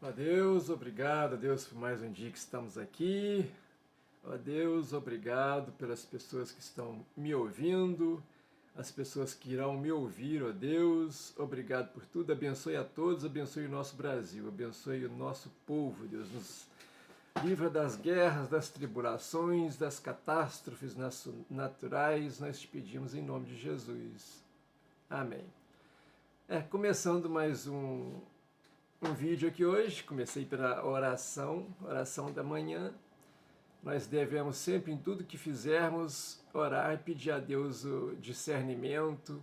Ó Deus, obrigado, Deus, por mais um dia que estamos aqui. Ó Deus, obrigado pelas pessoas que estão me ouvindo, as pessoas que irão me ouvir, ó Deus. Obrigado por tudo, abençoe a todos, abençoe o nosso Brasil, abençoe o nosso povo, Deus. Nos livra das guerras, das tribulações, das catástrofes naturais, nós te pedimos em nome de Jesus. Amém. Começando mais um vídeo aqui hoje, comecei pela oração da manhã. Nós devemos sempre, em tudo que fizermos, orar e pedir a Deus o discernimento,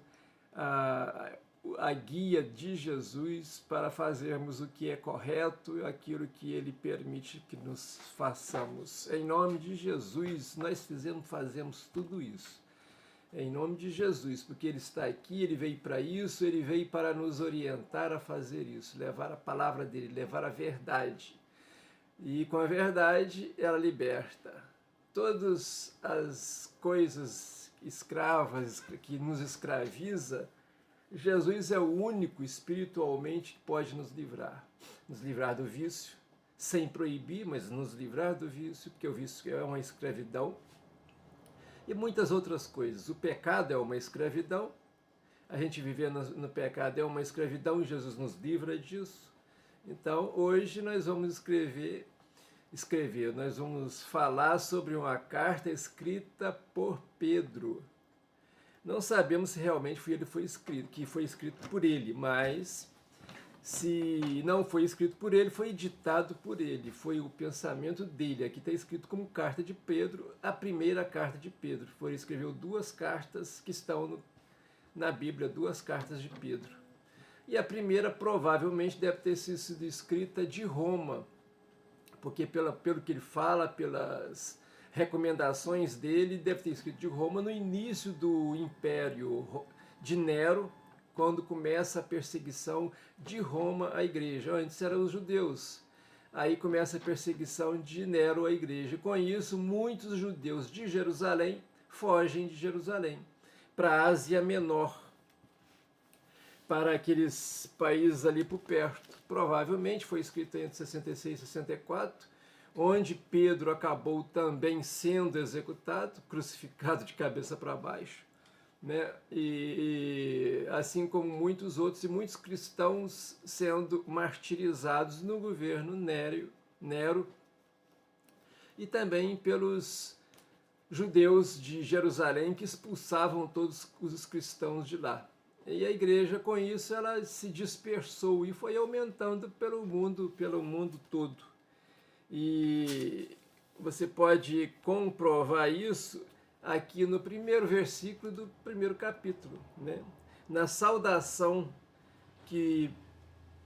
a guia de Jesus para fazermos o que é correto, aquilo que Ele permite que nos façamos. Em nome de Jesus, nós fazemos tudo isso. Em nome de Jesus, porque Ele está aqui, Ele veio para isso, Ele veio para nos orientar a fazer isso, levar a palavra dEle, levar a verdade. E com a verdade, ela liberta. Todas as coisas escravas que nos escraviza, Jesus é o único espiritualmente que pode nos livrar do vício, sem proibir, mas nos livrar do vício, porque o vício é uma escravidão, e muitas outras coisas. O pecado é uma escravidão, a gente viver no pecado é uma escravidão e Jesus nos livra disso. Então, hoje nós vamos nós vamos falar sobre uma carta escrita por Pedro. Não sabemos se realmente foi escrito por ele, mas se não foi escrito por ele, foi editado por ele, foi o pensamento dele. Aqui está escrito como carta de Pedro, a primeira carta de Pedro. Ele escreveu duas cartas que estão na Bíblia, duas cartas de Pedro. E a primeira provavelmente deve ter sido escrita de Roma, porque pelo que ele fala, pelas recomendações dele, deve ter escrito de Roma no início do Império de Nero, quando começa a perseguição de Roma à igreja. Antes eram os judeus. Aí começa a perseguição de Nero à igreja. Com isso, muitos judeus de Jerusalém fogem de Jerusalém para a Ásia Menor, para aqueles países ali por perto. Provavelmente foi escrito entre 66 e 64, onde Pedro acabou também sendo executado, crucificado de cabeça para baixo. Né? E assim como muitos outros e muitos cristãos sendo martirizados no governo Nero e também pelos judeus de Jerusalém que expulsavam todos os cristãos de lá. E a igreja, com isso, ela se dispersou e foi aumentando pelo mundo todo. E você pode comprovar isso aqui no primeiro versículo do primeiro capítulo, né? Na saudação que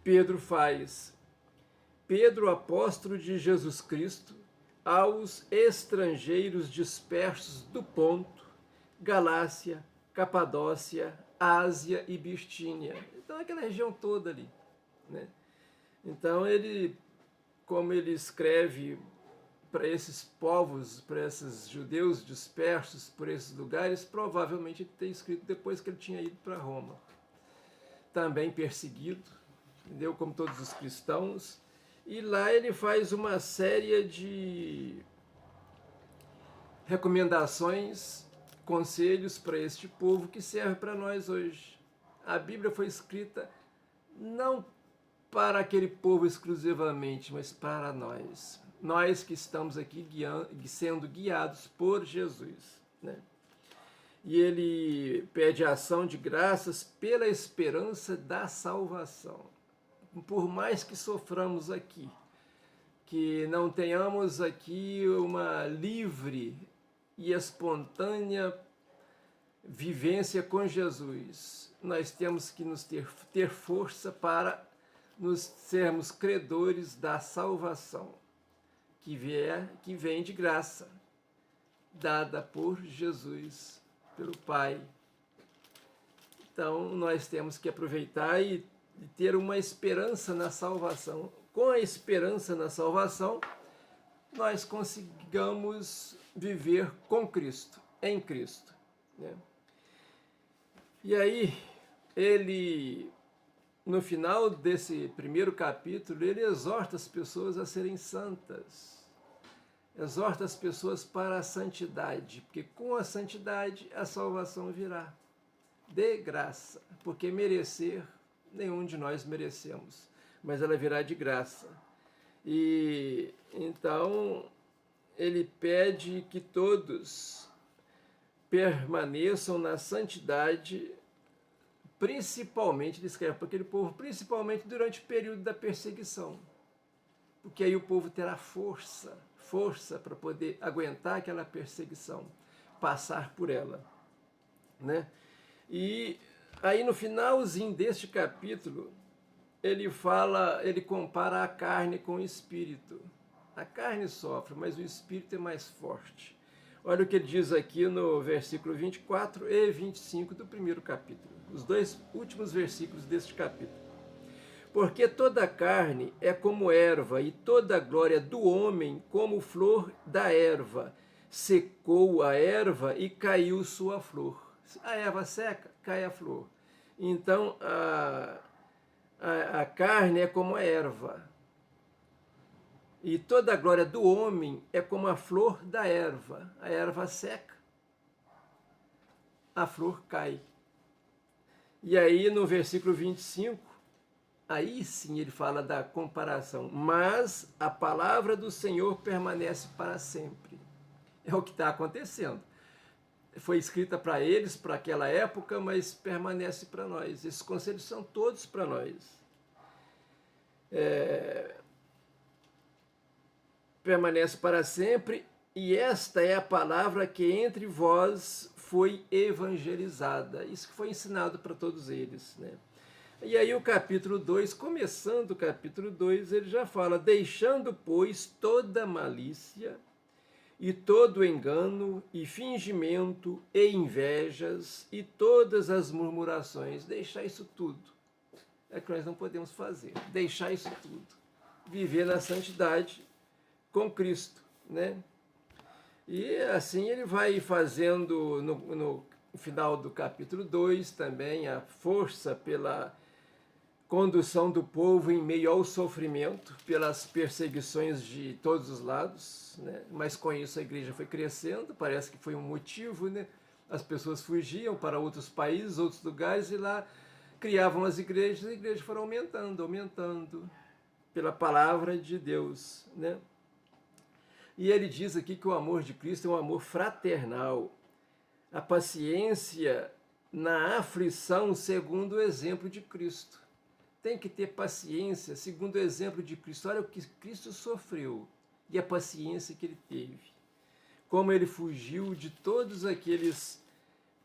Pedro faz. Pedro, apóstolo de Jesus Cristo, aos estrangeiros dispersos do Ponto, Galácia, Capadócia, Ásia e Bistínia. Então, aquela região toda ali, né? Então, como ele escreve para esses povos, para esses judeus dispersos por esses lugares, provavelmente ele tem escrito depois que ele tinha ido para Roma. Também perseguido, entendeu? Como todos os cristãos. E lá ele faz uma série de recomendações, conselhos para este povo que serve para nós hoje. A Bíblia foi escrita não para aquele povo exclusivamente, mas para nós. Nós que estamos aqui sendo guiados por Jesus, né? E ele pede a ação de graças pela esperança da salvação. Por mais que soframos aqui, que não tenhamos aqui uma livre e espontânea vivência com Jesus, nós temos que ter força para nos sermos credores da salvação que vem de graça, dada por Jesus, pelo Pai. Então nós temos que aproveitar e ter uma esperança na salvação. Com a esperança na salvação, nós consigamos viver com Cristo, em Cristo, né? E aí, ele no final desse primeiro capítulo, ele exorta as pessoas a serem santas. Exorta as pessoas para a santidade, porque com a santidade a salvação virá. De graça, porque merecer, nenhum de nós merecemos, mas ela virá de graça. E então ele pede que todos permaneçam na santidade, principalmente, ele escreve para aquele povo, principalmente durante o período da perseguição, porque aí o povo terá força para poder aguentar aquela perseguição, passar por ela, né? E aí no finalzinho deste capítulo, ele compara a carne com o espírito. A carne sofre, mas o espírito é mais forte. Olha o que ele diz aqui no versículo 24 e 25 do primeiro capítulo, os dois últimos versículos deste capítulo. Porque toda a carne é como erva, e toda a glória do homem como flor da erva. Secou a erva e caiu sua flor. A erva seca, cai a flor. Então, a carne é como a erva. E toda a glória do homem é como a flor da erva. A erva seca, a flor cai. E aí, no versículo 25, aí sim ele fala da comparação. Mas a palavra do Senhor permanece para sempre. É o que está acontecendo. Foi escrita para eles, para aquela época, mas permanece para nós. Esses conselhos são todos para nós. Permanece para sempre, e esta é a palavra que entre vós foi evangelizada. Isso que foi ensinado para todos eles, né? E aí o capítulo 2, começando o capítulo 2, ele já fala: deixando, pois, toda malícia e todo engano e fingimento e invejas e todas as murmurações. Deixar isso tudo. É que nós não podemos fazer. Deixar isso tudo. Viver na santidade com Cristo, né? E assim ele vai fazendo no final do capítulo 2 também a força pela condução do povo em meio ao sofrimento, pelas perseguições de todos os lados, né? Mas com isso a igreja foi crescendo, parece que foi um motivo, né? As pessoas fugiam para outros países, outros lugares, e lá criavam as igrejas foram aumentando, pela palavra de Deus, né? E ele diz aqui que o amor de Cristo é um amor fraternal, a paciência na aflição segundo o exemplo de Cristo. Tem que ter paciência segundo o exemplo de Cristo. Olha o que Cristo sofreu e a paciência que ele teve. Como ele fugiu de todos aqueles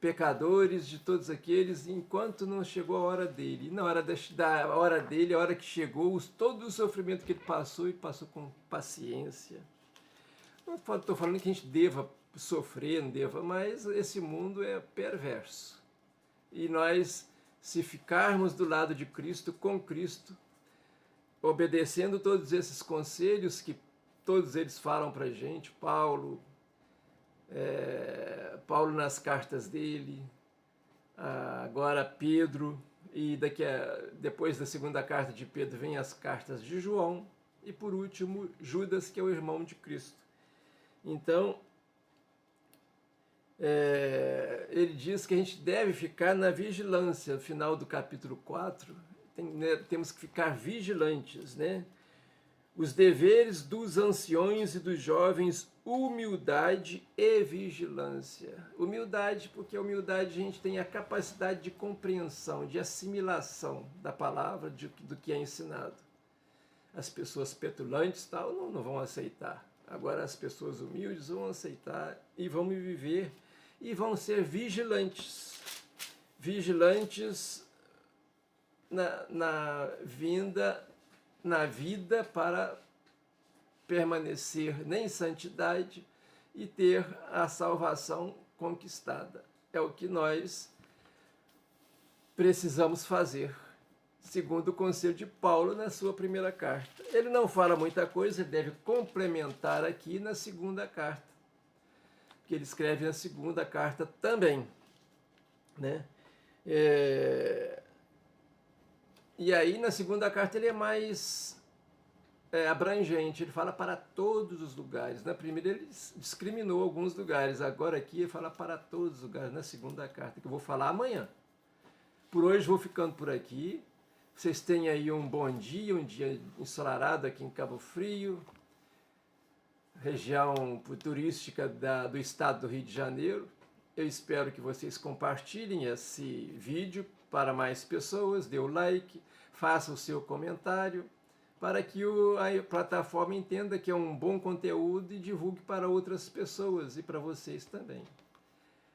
pecadores, de todos aqueles, enquanto não chegou a hora dele. E na hora da hora dele, a hora que chegou, todo o sofrimento que ele passou, e passou com paciência. Não estou falando que a gente deva sofrer, não deva, mas esse mundo é perverso. E nós, se ficarmos do lado de Cristo, com Cristo, obedecendo todos esses conselhos que todos eles falam para a gente, Paulo nas cartas dele, agora Pedro, e depois da segunda carta de Pedro vem as cartas de João, e por último Judas, que é o irmão de Cristo. Então, ele diz que a gente deve ficar na vigilância. No final do capítulo 4, temos que ficar vigilantes, né? Os deveres dos anciões e dos jovens, humildade e vigilância. Humildade, porque a humildade a gente tem a capacidade de compreensão, de assimilação da palavra, do que é ensinado. As pessoas petulantes tal, não vão aceitar. Agora as pessoas humildes vão aceitar e vão viver e vão ser vigilantes. Vigilantes na vida para permanecer em santidade e ter a salvação conquistada. É o que nós precisamos fazer, segundo o conselho de Paulo na sua primeira carta. Ele não fala muita coisa, ele deve complementar aqui na segunda carta, que ele escreve na segunda carta também, né? E aí, na segunda carta, ele é mais abrangente, ele fala para todos os lugares. Na primeira, ele discriminou alguns lugares, agora aqui ele fala para todos os lugares, na segunda carta, que eu vou falar amanhã. Por hoje, vou ficando por aqui. Vocês tenham aí um bom dia, um dia ensolarado aqui em Cabo Frio, região turística do estado do Rio de Janeiro. Eu espero que vocês compartilhem esse vídeo para mais pessoas, dê o like, faça o seu comentário, para que a plataforma entenda que é um bom conteúdo e divulgue para outras pessoas e para vocês também.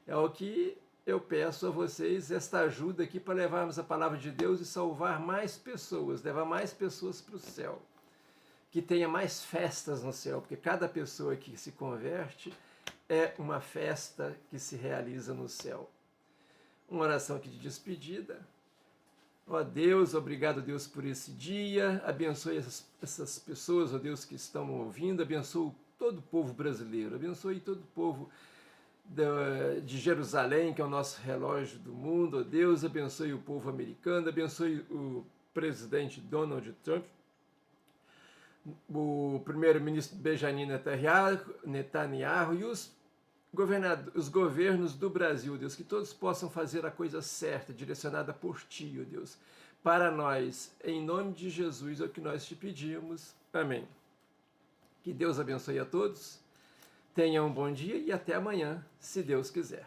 É o que eu peço a vocês, esta ajuda aqui para levarmos a palavra de Deus e salvar mais pessoas, levar mais pessoas para o céu. Que tenha mais festas no céu, porque cada pessoa que se converte é uma festa que se realiza no céu. Uma oração aqui de despedida. Ó Deus, obrigado, Deus, por esse dia. Abençoe essas pessoas, ó Deus, que estão ouvindo. Abençoe todo o povo brasileiro. Abençoe todo o povo de Jerusalém, que é o nosso relógio do mundo. Ó Deus, abençoe o povo americano. Abençoe o presidente Donald Trump, o primeiro-ministro Benjamin Netanyahu e os governos do Brasil, Deus, que todos possam fazer a coisa certa, direcionada por Ti, ó Deus, para nós, em nome de Jesus, é o que nós te pedimos. Amém. Que Deus abençoe a todos, tenham um bom dia e até amanhã, se Deus quiser.